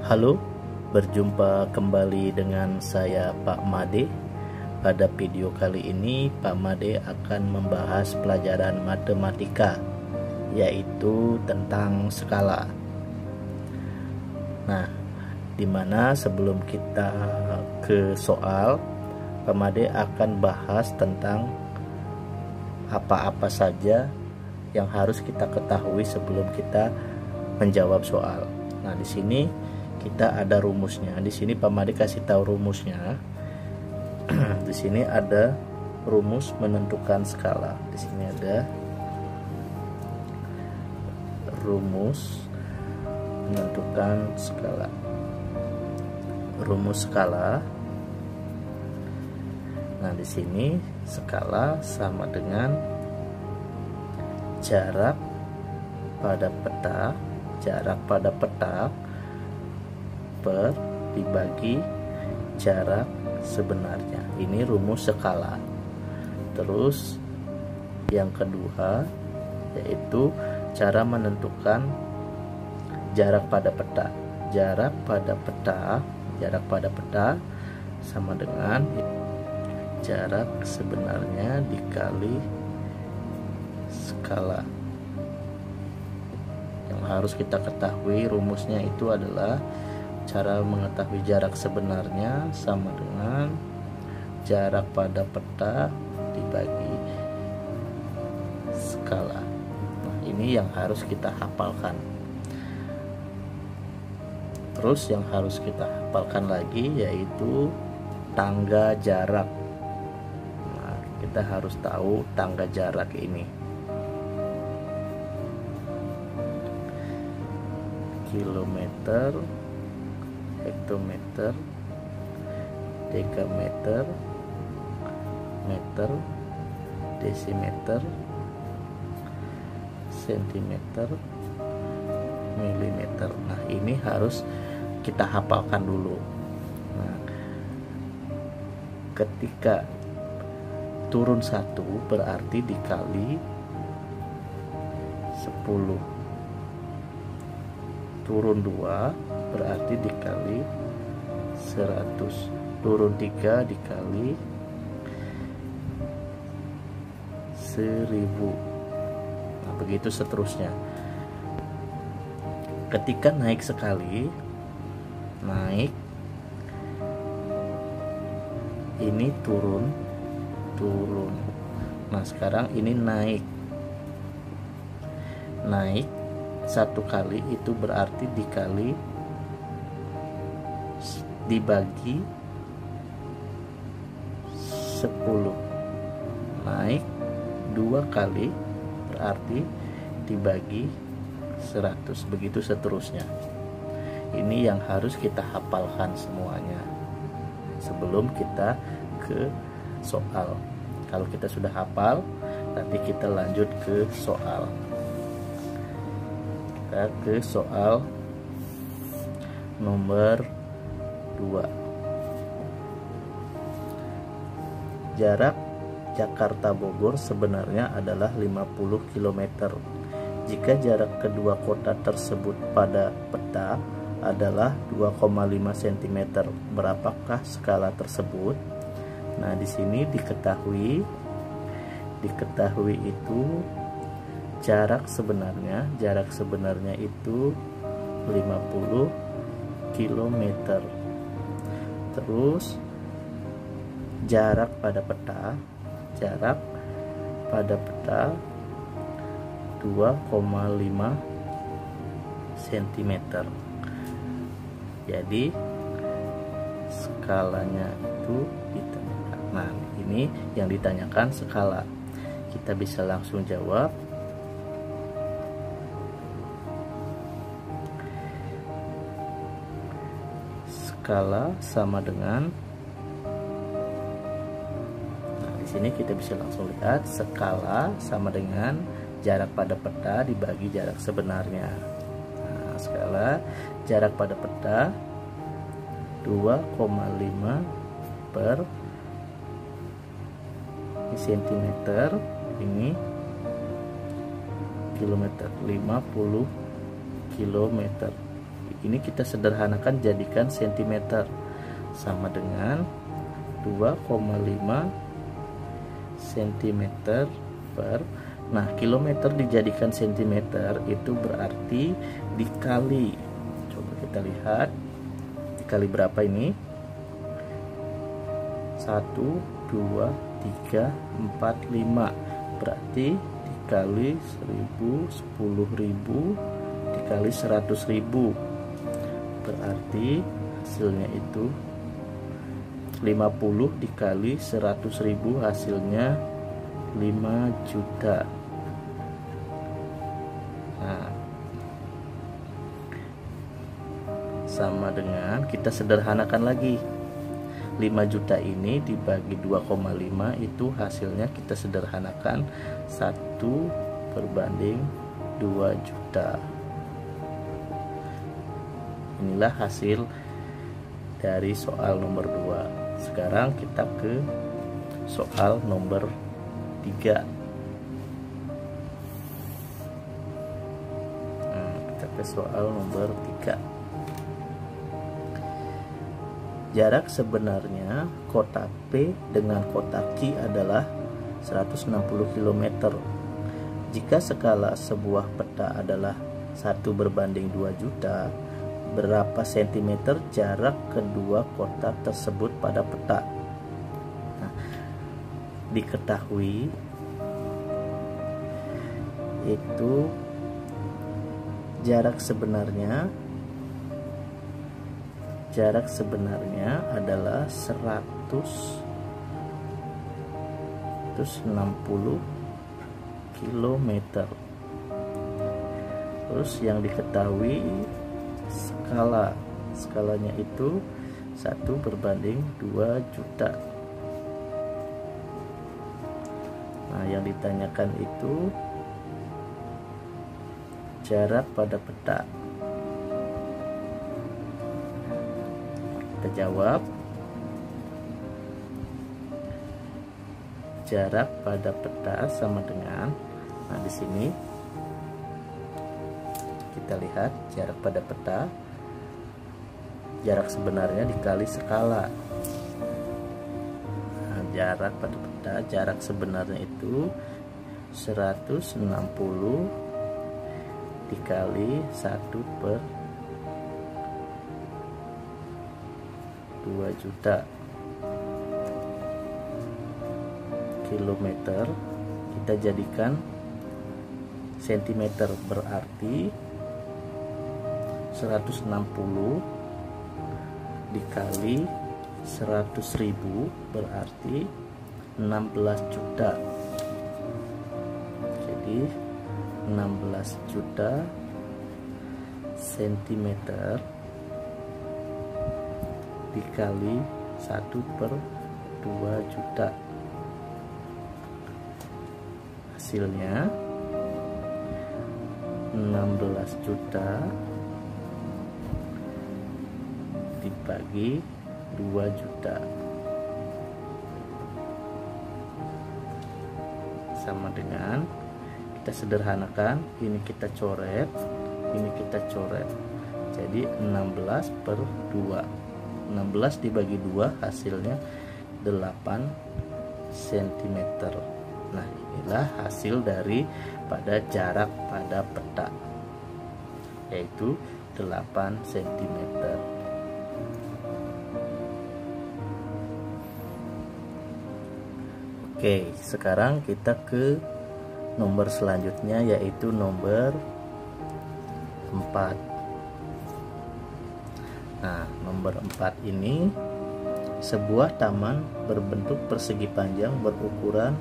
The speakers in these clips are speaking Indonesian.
Halo, berjumpa kembali dengan saya Pak Made. Pada video kali ini Pak Made akan membahas pelajaran matematika, yaitu tentang skala. Nah, dimana sebelum kita ke soal, Pak Made akan bahas tentang apa-apa saja yang harus kita ketahui sebelum kita menjawab soal. Nah, di sini kita ada rumusnya. Di sini Pak Made kasih tahu rumusnya. Di sini ada rumus menentukan skala. Di sini ada rumus menentukan skala. Rumus skala. Nah, di sini skala sama dengan jarak pada peta per dibagi jarak sebenarnya. Ini rumus skala. Terus yang kedua yaitu cara menentukan jarak pada peta. Jarak pada peta sama dengan jarak sebenarnya dikali skala. Yang harus kita ketahui rumusnya itu adalah cara mengetahui jarak sebenarnya sama dengan jarak pada peta dibagi skala. Nah, ini yang harus kita hafalkan. Terus yang harus kita hafalkan lagi yaitu tangga jarak. Nah, kita harus tahu tangga jarak ini. Kilometer, hektometer, dekameter, meter, desimeter, sentimeter, milimeter. Nah, ini harus kita hafalkan dulu. Nah, ketika turun 1 berarti dikali 10. Turun 2 berarti dikali 100. Turun 3 dikali 1000. Nah, begitu seterusnya. Ketika naik sekali, naik, ini turun. Nah, sekarang ini naik 1 kali, itu berarti dikali dibagi 10. Naik 2 kali berarti dibagi 100. Begitu seterusnya. Ini yang harus kita hafalkan semuanya sebelum kita ke soal. Kalau kita sudah hafal, nanti kita lanjut ke soal. Kita ke soal nomor 2. Jarak Jakarta Bogor sebenarnya adalah 50 km. Jika jarak kedua kota tersebut pada peta adalah 2,5 cm, berapakah skala tersebut? Nah, di sini diketahui itu jarak sebenarnya itu 50 km. Terus jarak pada peta 2,5 cm. Jadi skalanya itu ditanyakan. Nah, ini yang ditanyakan skala. Kita bisa langsung jawab. Skala sama dengan, nah, di sini kita bisa langsung lihat skala sama dengan jarak pada peta dibagi jarak sebenarnya. Nah, skala jarak pada peta 2,5 per cm, ini kilometer, 50 km. Ini kita sederhanakan jadikan cm, sama dengan 2,5 cm per. Nah, kilometer dijadikan cm itu berarti dikali. Coba kita lihat dikali berapa ini? 1, 2, 3, 4, 5. Berarti dikali 1000, 10.000 dikali 100.000. Berarti hasilnya itu 50 dikali 100.000, hasilnya 5 juta. Nah, sama dengan kita sederhanakan lagi. 5 juta ini dibagi 2,5 itu hasilnya kita sederhanakan 1/2 juta. Inilah hasil dari soal nomor 2. Sekarang kita ke soal nomor 3. Kita ke soal nomor 3. Jarak sebenarnya kota P dengan kota Q adalah 160 km. Jika skala sebuah peta adalah 1/2 juta, berapa sentimeter jarak kedua kota tersebut pada peta? Nah, diketahui itu jarak sebenarnya adalah 160 km. Terus yang diketahui skalanya itu 1/2 juta. Nah, yang ditanyakan itu jarak pada peta. Kita jawab, jarak pada peta sama dengan, nah di sini kita lihat jarak pada peta, jarak sebenarnya dikali skala. Nah, jarak pada peta, jarak sebenarnya itu 160 dikali 1/2 juta kilometer. Kita jadikan cm, berarti 160 dikali 100.000 berarti 16 juta. Jadi 16 juta sentimeter dikali 1/2 juta, hasilnya 16 juta dibagi 2 juta sama dengan, kita sederhanakan, ini kita coret, ini kita coret, jadi 16/2. 16 dibagi 2 hasilnya 8 cm. Nah, inilah hasil dari pada jarak pada peta, yaitu 8 cm. Oke, sekarang kita ke nomor selanjutnya, yaitu nomor 4. Nah, nomor 4 ini sebuah taman berbentuk persegi panjang berukuran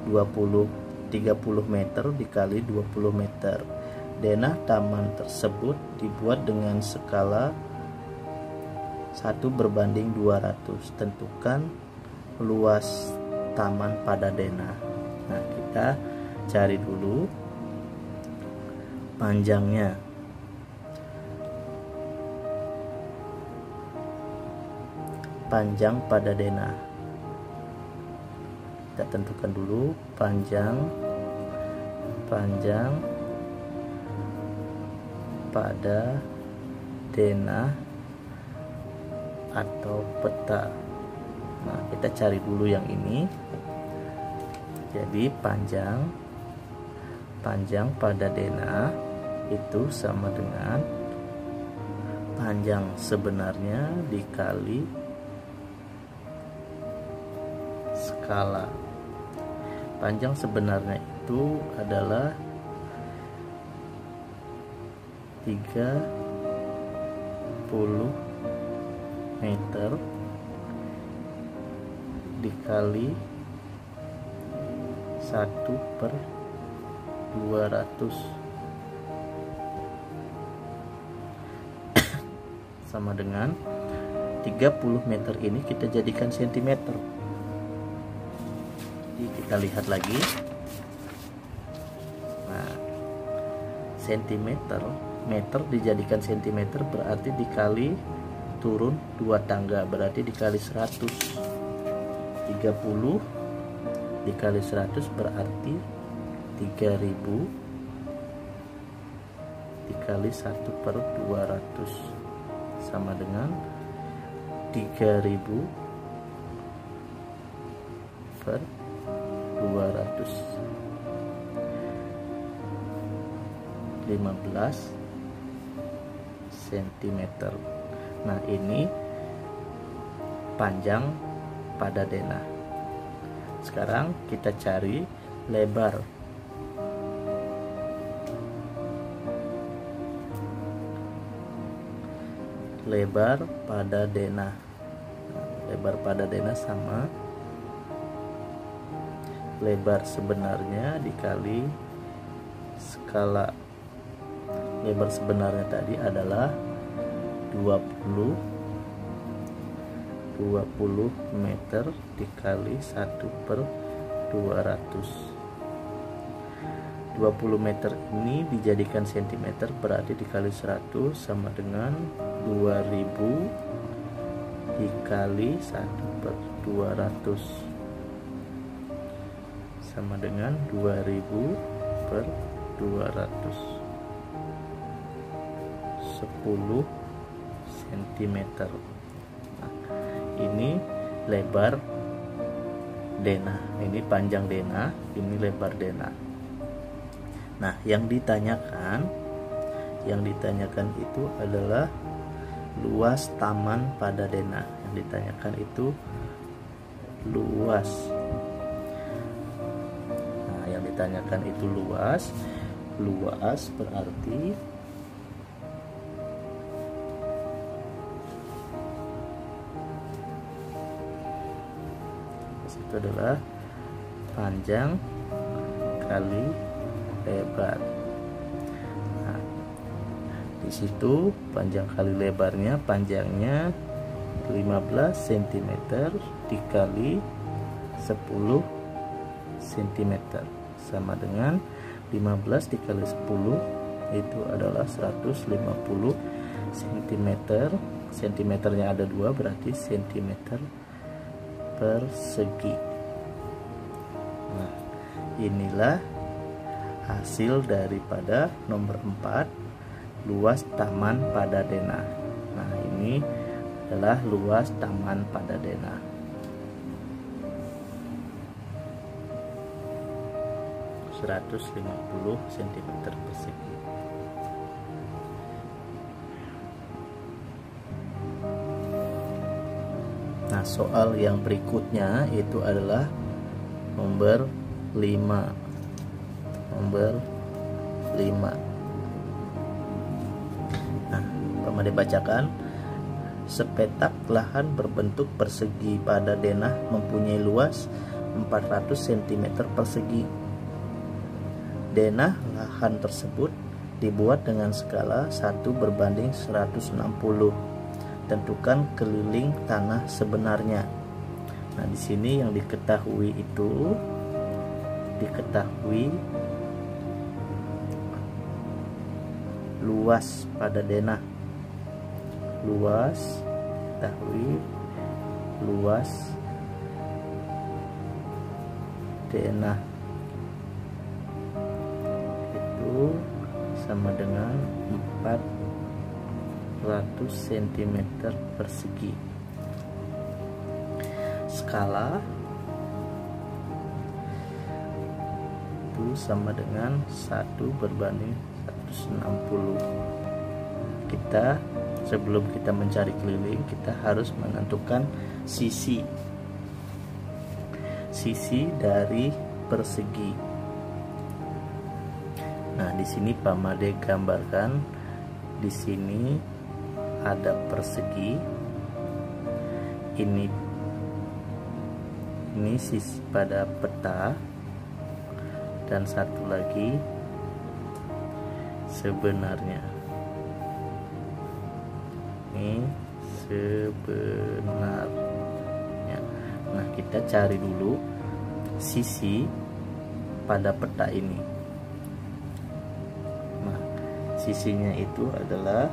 30 meter dikali 20 meter. Denah taman tersebut dibuat dengan skala 1/200. Tentukan luas taman pada denah. Nah, kita cari dulu panjangnya. Panjang pada denah, kita tentukan dulu panjang pada denah atau peta. Nah, kita cari dulu yang ini. Jadi panjang pada denah itu sama dengan panjang sebenarnya dikali skala. Panjang sebenarnya itu adalah 30 meter dikali 1/200 sama dengan 30 meter ini kita jadikan sentimeter. Jadi kita lihat lagi. Nah, sentimeter, meter dijadikan sentimeter berarti dikali turun 2 tangga, berarti dikali 100. 30 dikali 100 berarti 3000 dikali 1/200 sama dengan 3000 per 200, 15 cm. Nah, ini panjang pada denah. Sekarang kita cari lebar. Lebar pada denah. Lebar pada denah sama lebar sebenarnya dikali skala. Lebar sebenarnya tadi adalah 20 meter dikali 1/200. 20 meter ini dijadikan sentimeter berarti dikali 100 sama dengan 2000 dikali 1/200 sama dengan 2000 per 200, 10 cm. Nah, ini lebar denah, ini panjang denah, ini lebar denah. Nah, yang ditanyakan itu adalah luas taman pada denah. Yang ditanyakan itu luas. Nah, yang ditanyakan itu luas. Luas berarti itu adalah panjang kali lebar. Nah, di situ panjang kali lebarnya, panjangnya 15 cm dikali 10 cm sama dengan 15 dikali 10 itu adalah 150 cm. Sentimeternya ada 2 berarti cm persegi. Nah, inilah hasil daripada nomor 4, luas taman pada denah. Nah, ini adalah luas taman pada denah. (150 cm persegi). Nah, soal yang berikutnya itu adalah nomor 5. Nomor 5. Nah, Pamade bacakan. Sepetak lahan berbentuk persegi pada denah mempunyai luas 400 cm persegi. Denah lahan tersebut dibuat dengan skala 1/160. Tentukan keliling tanah sebenarnya. Nah, di sini yang diketahui itu luas pada denah. Luas, ketahui luas denah itu sama dengan 400 cm persegi. Skala itu sama dengan 1/160. Kita sebelum kita mencari keliling, kita harus menentukan sisi dari persegi. Nah, di sini Pak Made gambarkan, di sini ada persegi. Ini sisi pada peta, dan satu lagi sebenarnya. Ini sebenarnya. Nah, kita cari dulu sisi pada peta ini. Nah, sisinya itu adalah,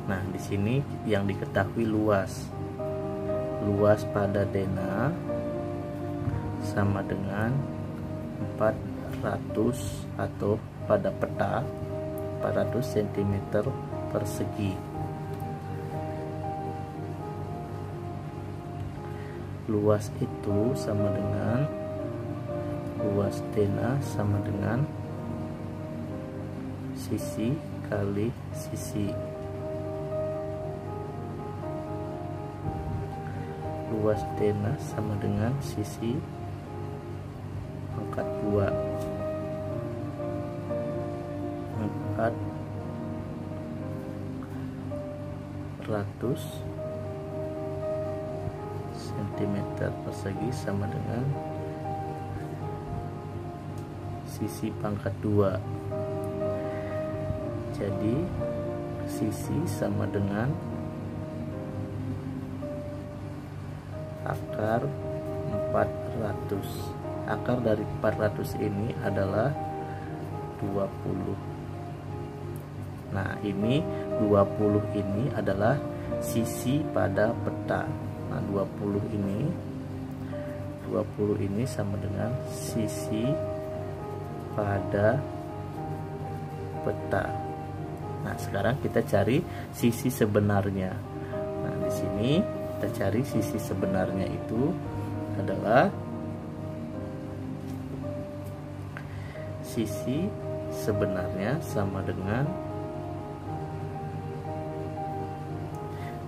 nah di sini yang diketahui luas pada denah sama dengan 400, atau pada peta 400 cm persegi. Luas itu sama dengan luas denah sama dengan sisi kali sisi. Luas denah sama dengan sisi pangkat 2. 400 cm persegi sama dengan sisi pangkat 2. Jadi sisi sama dengan akar 400. Akar dari 400 ini adalah 20. Nah, ini 20 ini adalah sisi pada peta. Nah, 20 ini sama dengan sisi pada peta. Nah, sekarang kita cari sisi sebenarnya. Nah, di sini kita cari sisi sebenarnya itu adalah sisi sebenarnya sama dengan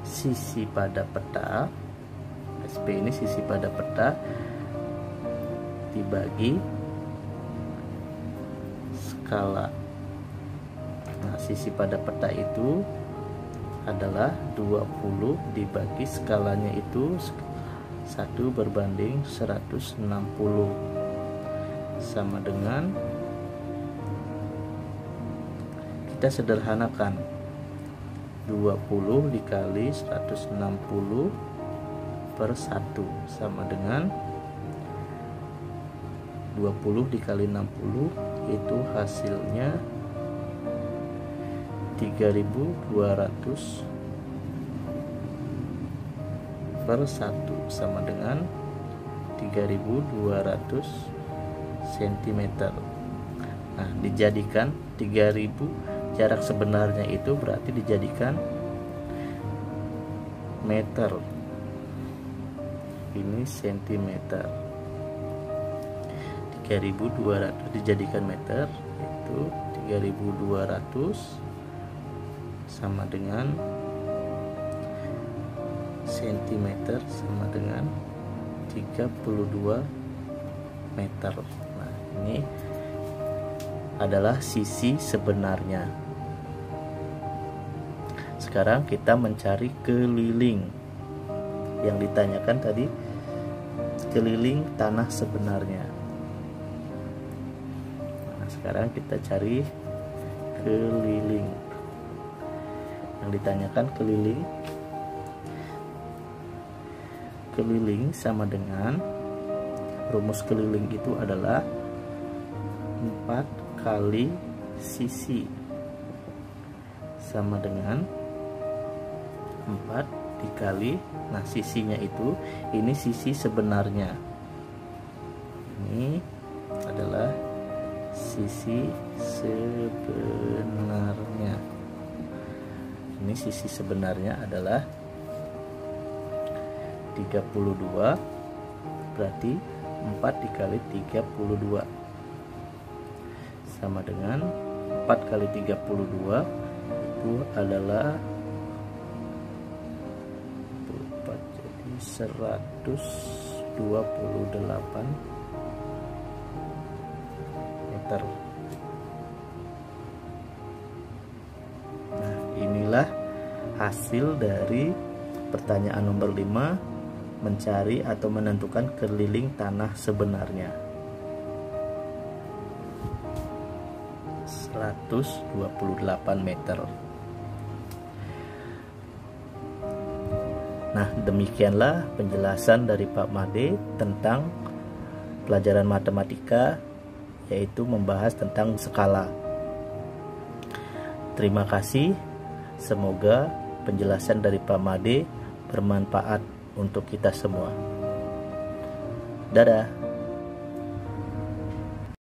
sisi pada peta. SP ini sisi pada peta dibagi skala. Nah, sisi pada peta itu adalah 20 dibagi skalanya itu 1/160 sama dengan, kita sederhanakan, 20 dikali 160 per 1 sama dengan 20 dikali 60 itu hasilnya 3200 per 1 sama dengan 3200 cm. Nah, dijadikan 3000, jarak sebenarnya itu berarti dijadikan meter. Ini cm. 3200 dijadikan meter, itu 3200 sama dengan cm sama dengan 32 meter. Nah, ini adalah sisi sebenarnya. Sekarang kita mencari keliling. Yang ditanyakan tadi keliling tanah sebenarnya. Nah, sekarang kita cari keliling. Yang ditanyakan keliling sama dengan, rumus keliling itu adalah 4 kali sisi sama dengan 4 dikali, nah sisinya itu, ini sisi sebenarnya, ini adalah sisi sebenarnya. sisi sebenarnya adalah 32, berarti 4 dikali 32 sama dengan 4 kali 32 itu adalah 4, jadi 128 meter. Nah, inilah hasil dari pertanyaan nomor 5, mencari atau menentukan keliling tanah sebenarnya. 128 meter. Nah, demikianlah penjelasan dari Pak Made tentang pelajaran matematika, yaitu membahas tentang skala. Terima kasih. Semoga penjelasan dari Pak Made bermanfaat untuk kita semua. Dadah.